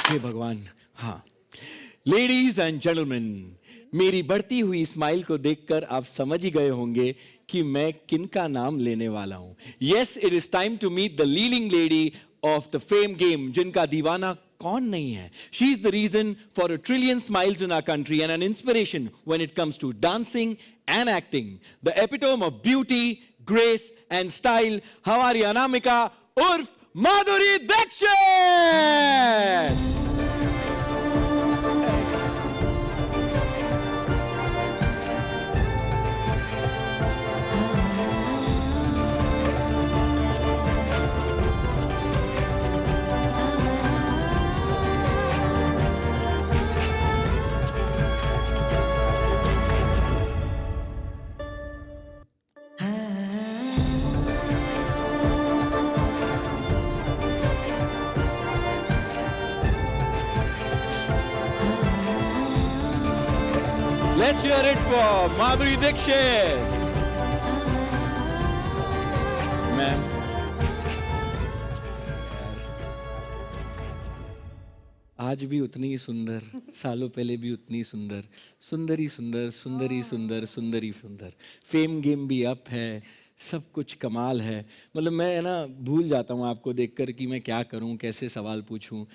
हे भगवान. हाँ, ladies and gentleman, मेरी बढ़ती हुई स्माइल को देखकर आप समझ ही गए होंगे कि मैं किनका नाम लेने वाला हूं. Yes, it is time to meet the leading lady of the fame game, जिनका दीवाना कौन नहीं है. She is the reason for a trillion smiles in our country and an inspiration when it comes to dancing and acting. The epitome of beauty, grace and style, हमारी अनामिका उर्फ Madhuri Dixit. Let's hear it for Madhuri Dixit. Ma'am. आज भी उतनी ही सुंदर, सालों पहले भी उतनी ही सुंदर, सुंदरी सुंदर, सुंदरी सुंदर, सुंदरी सुंदर. फेम गेम भी अप है, सब कुछ कमाल है. मतलब मैं ना भूल जाता हूँ आपको देखकर कि मैं क्या करूँ, कैसे सवाल पूछूँ.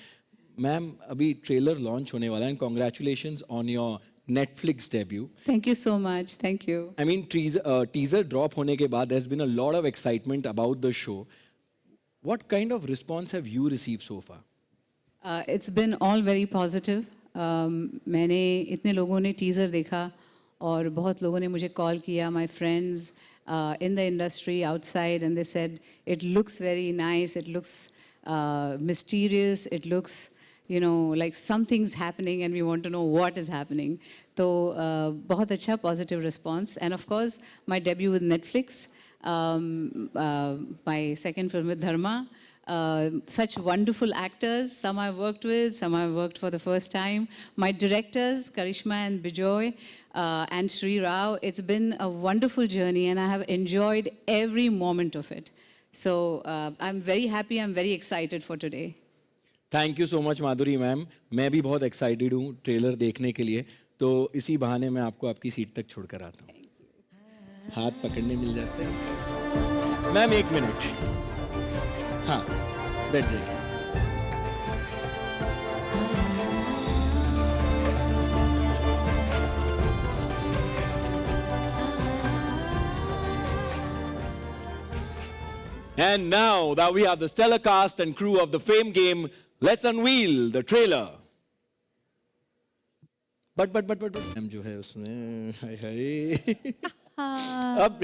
मैम, अभी ट्रेलर लॉन्च होने वाला है. Congratulations on your Netflix debut. Thank you so much. Thank you. I mean, teaser drop होने के बाद there's been a lot of excitement about the show. What kind of response have you received so far? It's been all very positive. मैंने इतने लोगों ने teaser देखा और बहुत लोगों ने मुझे call किया, my friends in the industry outside, and they said it looks very nice, it looks mysterious, it looks, you know, like something's happening and we want to know what is happening. So, बहुत अच्छा positive response. And of course, my debut with Netflix, my second film with Dharma, such wonderful actors, some I've worked with, some I've worked for the first time. My directors, Karishma and Vijay, and Sri Rao, it's been a wonderful journey and I have enjoyed every moment of it. So, I'm very happy, I'm very excited for today. Thank you so much Madhuri ma'am. मैं भी बहुत excited हूँ trailer देखने के लिए. तो इसी बहाने मैं आपको आपकी सीट तक छोड़कर आता हूँ. हाथ पकड़ने मिल जाते हैं. Ma'am, 1 minute. हाँ, बैठ जाइए. And now that we have the stellar cast and crew of the Fame Game, let's unveil the trailer. But हम जो है उसमें हाय अब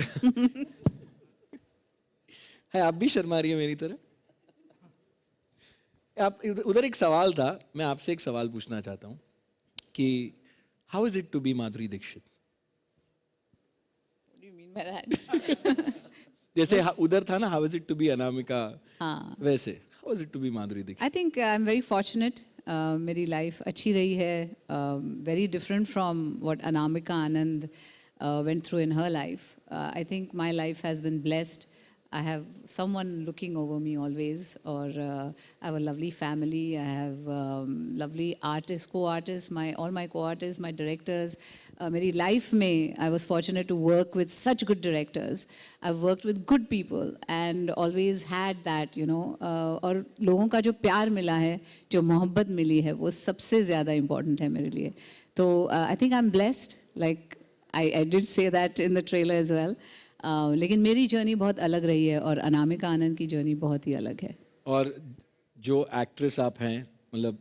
है, आप भी शर्मा रही है मेरी तरह. आप उधर एक सवाल था, मैं आपसे एक सवाल पूछना चाहता हूँ कि how is it to be Madhuri Dixit? What do you mean by that? जैसे उधर था ना, how is it to be Anamika, वैसे how is it to be Madhuri Dixit? I think I'm very fortunate. मेरी life अच्छी रही है. Very different from what Anamika Anand went through in her life. I think my life has been blessed. I have someone looking over me always, or I have a lovely family. I have lovely artists, co-artists, all my co-artists, my directors. मेरी life में I was fortunate to work with such good directors. I've worked with good people and always had that, you know. और लोगों का जो प्यार मिला है, जो मोहब्बत मिली है, वो सबसे ज़्यादा important है मेरे लिए. तो I think I'm blessed. Like I did say that in the trailer as well. लेकिन मेरी जर्नी बहुत अलग रही है और अनामिका आनंद की जर्नी बहुत ही अलग है. और जो एक्ट्रेस आप हैं, मतलब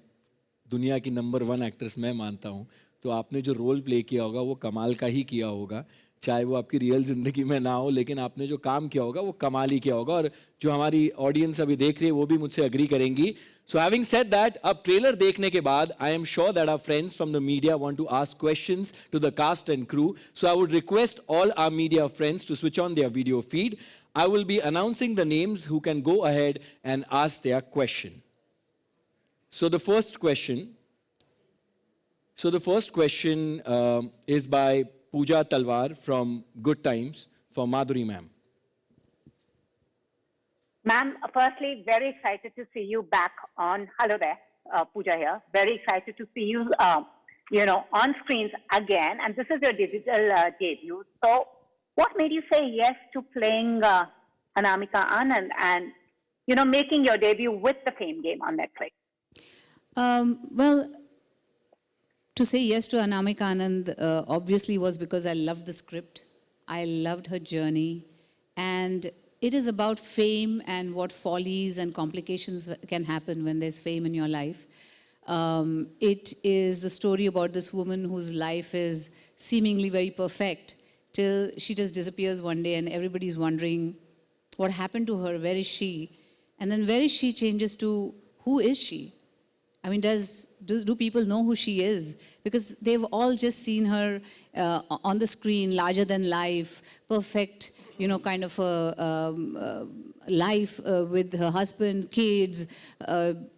दुनिया की नंबर 1 एक्ट्रेस मैं मानता हूँ, तो आपने जो रोल प्ले किया होगा वो कमाल का ही किया होगा. चाहे वो आपकी रियल ज़िंदगी में ना हो, लेकिन आपने जो काम किया होगा वो कमाल ही किया होगा. और जो हमारी ऑडियंस अभी देख रही है वो भी मुझसे अग्री करेंगी. सो हैविंग सेड दैट, अब ट्रेलर देखने के बाद I am sure that our friends from the media want to ask questions to the cast and crew. So I would request all our media friends to switch on their video feed. I will be announcing the names who can go ahead and ask their question. So the first question is by Pooja Talwar from Good Times for Madhuri ma'am. Ma'am, firstly, very excited to see you back on. Hello there. Pooja here. Very excited to see you, on screens again. And this is your digital debut. So, what made you say yes to playing Anamika Anand and, making your debut with the Fame game on Netflix? Well, to say yes to Anamika Anand obviously was because I loved the script. I loved her journey. And it is about fame and what follies and complications can happen when there's fame in your life. It is the story about this woman whose life is seemingly very perfect till she just disappears one day and everybody's wondering what happened to her, where is she? And then where is she changes to who is she? I mean, do people know who she is? Because they've all just seen her on the screen, larger than life, perfect, kind of a life with her husband, kids,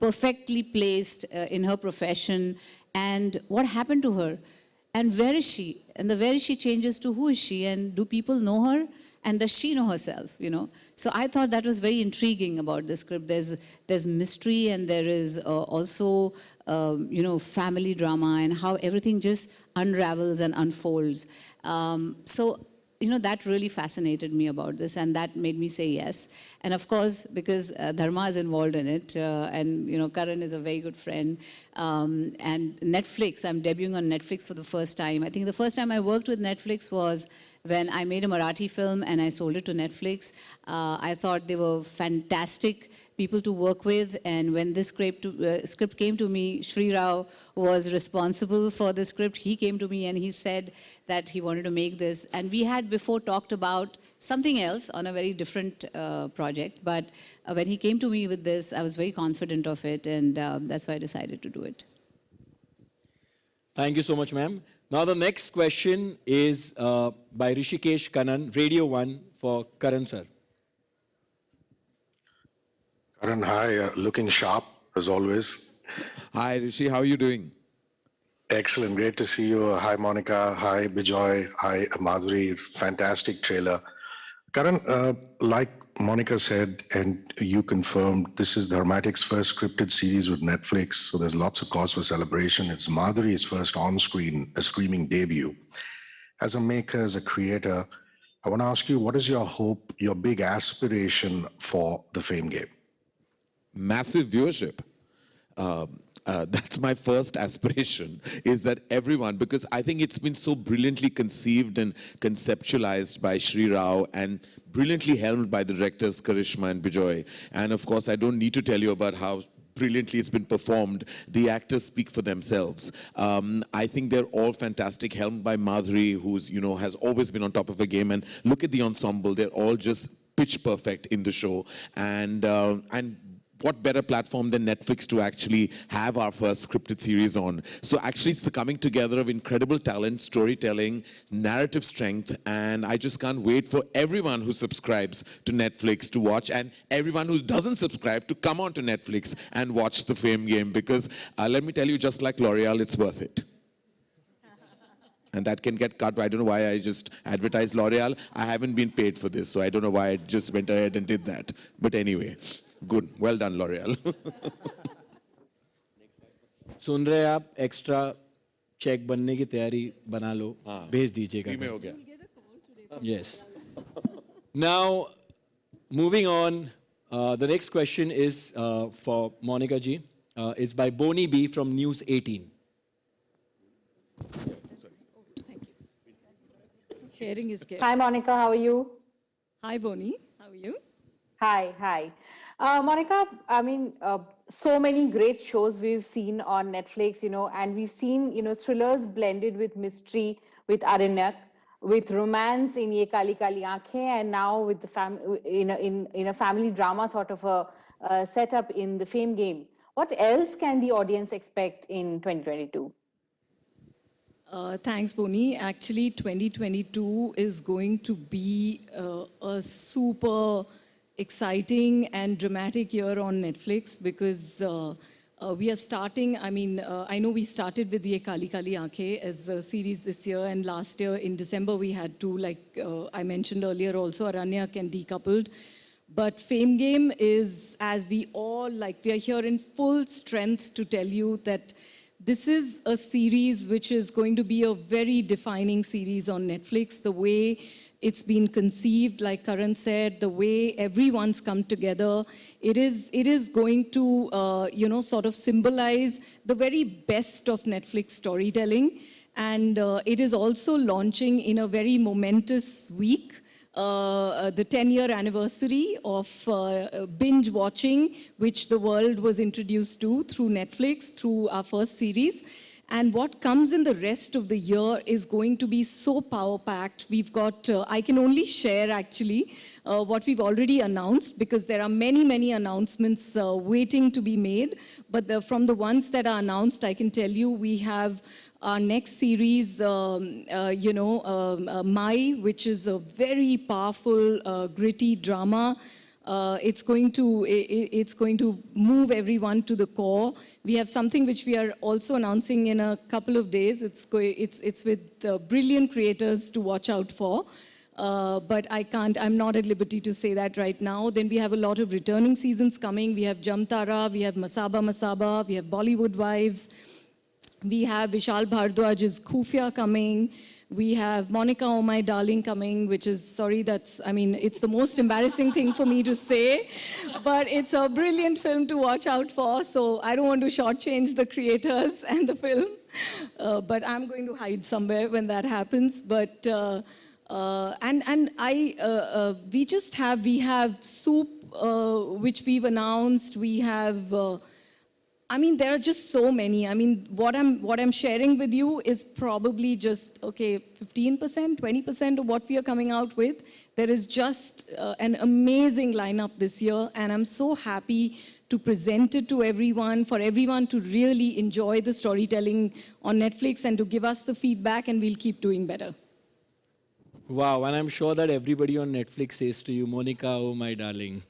perfectly placed in her profession. And what happened to her? And where is she? And the where is she changes to who is she? And do people know her? And does she know herself, So I thought that was very intriguing about the script. There's mystery and there is also, family drama and how everything just unravels and unfolds. That really fascinated me about this and that made me say yes. And of course, because Dharma is involved in it and, Karan is a very good friend. And Netflix, I'm debuting on Netflix for the first time. I think the first time I worked with Netflix was when I made a Marathi film and I sold it to Netflix. I thought they were fantastic people to work with, and when this script came to me, Sri Rao was responsible for the script. He came to me and he said that he wanted to make this, and we had before talked about something else on a very different project, but when he came to me with this, I was very confident of it, and that's why I decided to do it. Thank you so much, ma'am. Now the next question is by Rishikesh Kannan, Radio 1 for Karan sir. Karan, hi. Looking sharp as always. Hi, Rishi. How are you doing? Excellent. Great to see you. Hi, Monica. Hi, Vijay. Hi, Madguri. Fantastic trailer. Karan, like Monica said, and you confirmed, this is Dharmatic's first scripted series with Netflix, so there's lots of cause for celebration. It's Madhuri's first on-screen, streaming debut. As a maker, as a creator, I want to ask you, what is your hope, your big aspiration for the Fame game? Massive viewership. That's my first aspiration, is that everyone, because I think it's been so brilliantly conceived and conceptualized by Sri Rao and brilliantly helmed by the directors Karishma and Vijay. And of course, I don't need to tell you about how brilliantly it's been performed. The actors speak for themselves. I think they're all fantastic, helmed by Madhuri, who's, has always been on top of her game. And look at the ensemble, they're all just pitch perfect in the show. And what better platform than Netflix to actually have our first scripted series on. So actually it's the coming together of incredible talent, storytelling, narrative strength, and I just can't wait for everyone who subscribes to Netflix to watch, and everyone who doesn't subscribe to come on to Netflix and watch the Fame game, because let me tell you, just like L'Oreal, it's worth it. And that can get cut. I don't know why I just advertised L'Oreal. I haven't been paid for this, so I don't know why I just went ahead and did that. But anyway. Good. Well done, L'Oreal. सुन रहे आप extra check बनने की तैयारी बना लो भेज दीजिएगा में हो गया. Yes. Now moving on, the next question is for Monica ji. It's by Boni B from News 18. Thank you. Sharing is good. Hi, Monica. How are you? Hi, Boni. How are you? Hi. Monica, I mean, so many great shows we've seen on Netflix, and we've seen, thrillers blended with mystery, with Aranyak, with romance in Ye Kali Kali Aankhein, and now with the in a family drama sort of a setup in the Fame game. What else can the audience expect in 2022? Thanks, Boni. Actually, 2022 is going to be a super exciting and dramatic year on Netflix, because we are starting, I know we started with Ye Kali Kali Aankhein as a series this year, and last year in December we had two, like I mentioned earlier also, Aranyak and Decoupled. But Fame Game is, as we all, like, we are here in full strength to tell you that this is a series which is going to be a very defining series on Netflix. The way it's been conceived, like Karan said, the way everyone's come together, it is going to, sort of symbolize the very best of Netflix storytelling. And it is also launching in a very momentous week. The 10-year anniversary of binge watching, which the world was introduced to through Netflix, through our first series. And what comes in the rest of the year is going to be so power-packed. We've got, I can only share actually what we've already announced, because there are many, many announcements waiting to be made. But from the ones that are announced, I can tell you we have our next series, Mai, which is a very powerful, gritty drama. It's going to move everyone to the core. We have something which we are also announcing in a couple of days. It's with brilliant creators to watch out for. But I'm not at liberty to say that right now. Then we have a lot of returning seasons coming. We have Jamtara, we have Masaba Masaba, we have Bollywood Wives. We have Vishal Bhardwaj's Khufia coming. We have Monica, Oh My Darling coming, which is, it's the most embarrassing thing for me to say, but it's a brilliant film to watch out for, so I don't want to shortchange the creators and the film, but I'm going to hide somewhere when that happens. But, we have Soup, which we've announced. We have, there are just so many. What I'm sharing with you is probably just, 15%, 20% of what we are coming out with. There is just an amazing lineup this year, and I'm so happy to present it to everyone, for everyone to really enjoy the storytelling on Netflix and to give us the feedback, and we'll keep doing better. Wow, and I'm sure that everybody on Netflix says to you, Monica, oh my darling.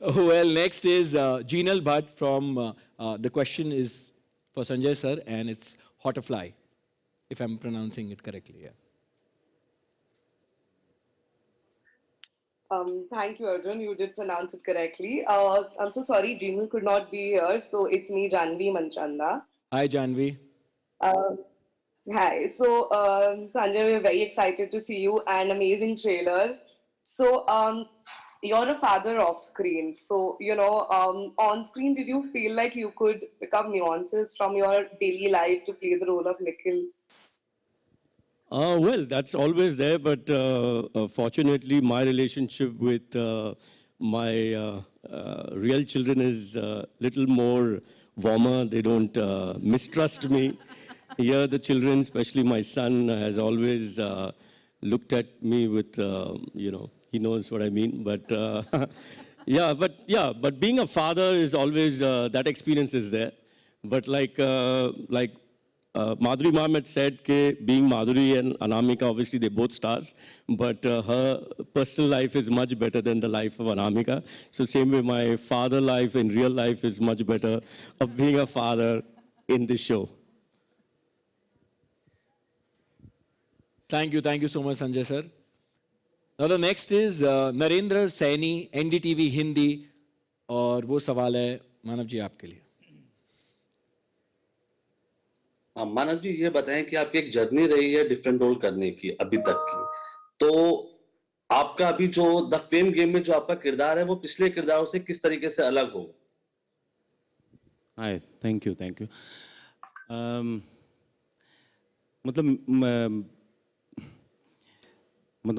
Well, next is Jinal Bhatt from, the question is for Sanjay sir, and it's Hotterfly, if I'm pronouncing it correctly. Yeah. Thank you, Arjun. You did pronounce it correctly. I'm so sorry, Jinal could not be here, so it's me, Janvi Manchanda. Hi, Janvi. Hi. So, Sanjay, we're very excited to see you. An amazing trailer. So, you're a father off screen. So, on screen, did you feel like you could pick up nuances from your daily life to play the role of Nikhil? Well, that's always there, but fortunately, my relationship with my real children is a little more warmer. They don't mistrust me. Here, the children, especially my son, has always looked at me with, he knows what I mean. But but being a father is always, that experience is there. But like Madhuri ma'am had said, being Madhuri and Anamika, obviously they're both stars, but her personal life is much better than the life of Anamika. So same way, my father life in real life is much better of being a father in this show. Thank you so much, Sanjay sir. Now the next is Narendra Saini, NDTV Hindi, और वो सवाल है मानव जी आपके लिए. मानव जी ये बताएं कि आपकी एक जर्नी रही है डिफरेंट रोल करने की अभी तक की, तो आपका अभी जो द फेम गेम में जो आपका किरदार है वो पिछले किरदारों से किस तरीके से अलग होगा? हाय, थैंक यू. मतलब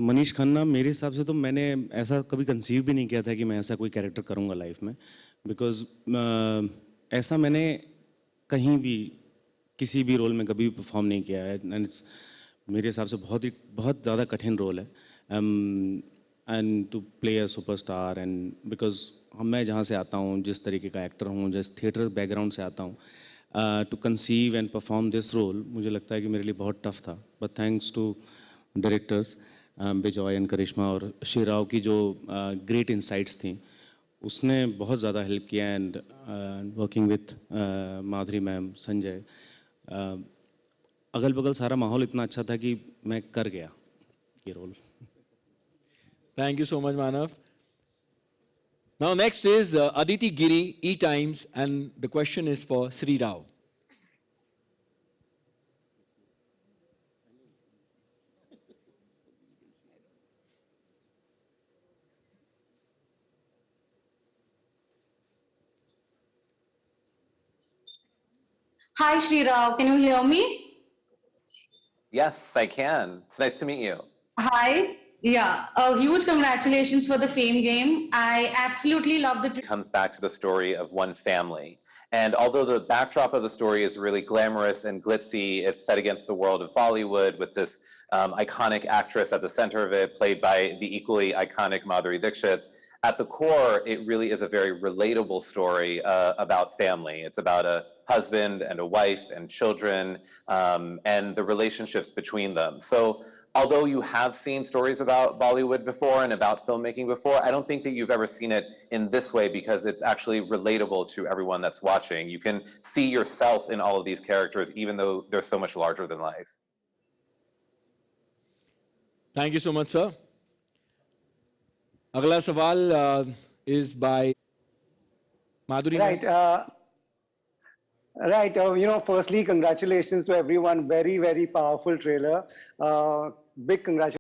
मनीष खन्ना, मेरे हिसाब से तो मैंने ऐसा कभी कंसीव भी नहीं किया था कि मैं ऐसा कोई कैरेक्टर करूँगा लाइफ में, बिकॉज ऐसा मैंने कहीं भी किसी भी रोल में कभी परफॉर्म नहीं किया है, एंड इट्स मेरे हिसाब से बहुत ज़्यादा कठिन रोल है, and to play a superstar, and because मैं जहाँ से आता हूँ, जिस तरीके का एक्टर हूँ, जिस थिएटर बैकग्राउंड से आता हूँ, to conceive and perform this role मुझे लगता है कि मेरे लिए बहुत टफ था. But thanks to directors Vijay and करिश्मा और श्री राव की जो ग्रेट इनसाइट्स थी, उसने बहुत ज़्यादा हेल्प किया, and working with Madhuri ma'am, Sanjay, अगल बगल सारा माहौल इतना अच्छा था कि मैं कर गया ये role. Thank you so much, Manav. Now, next is Aditi Giri, E Times, and the question is for Sri Rao. Hi, Shri Rao. Can you hear me? Yes, I can. It's nice to meet you. Hi. Yeah, a huge congratulations for the Fame game. I absolutely love the. It comes back to the story of one family. And although the backdrop of the story is really glamorous and glitzy, it's set against the world of Bollywood with this iconic actress at the center of it, played by the equally iconic Madguri Dixit. At the core, it really is a very relatable story about family. It's about a husband and a wife and children and the relationships between them. So although you have seen stories about Bollywood before and about filmmaking before, I don't think that you've ever seen it in this way because it's actually relatable to everyone that's watching. You can see yourself in all of these characters, even though they're so much larger than life. Thank you so much, sir. Agla sawal is by Madhuri. Right. Firstly, congratulations to everyone. Very, very powerful trailer. Big congratulations.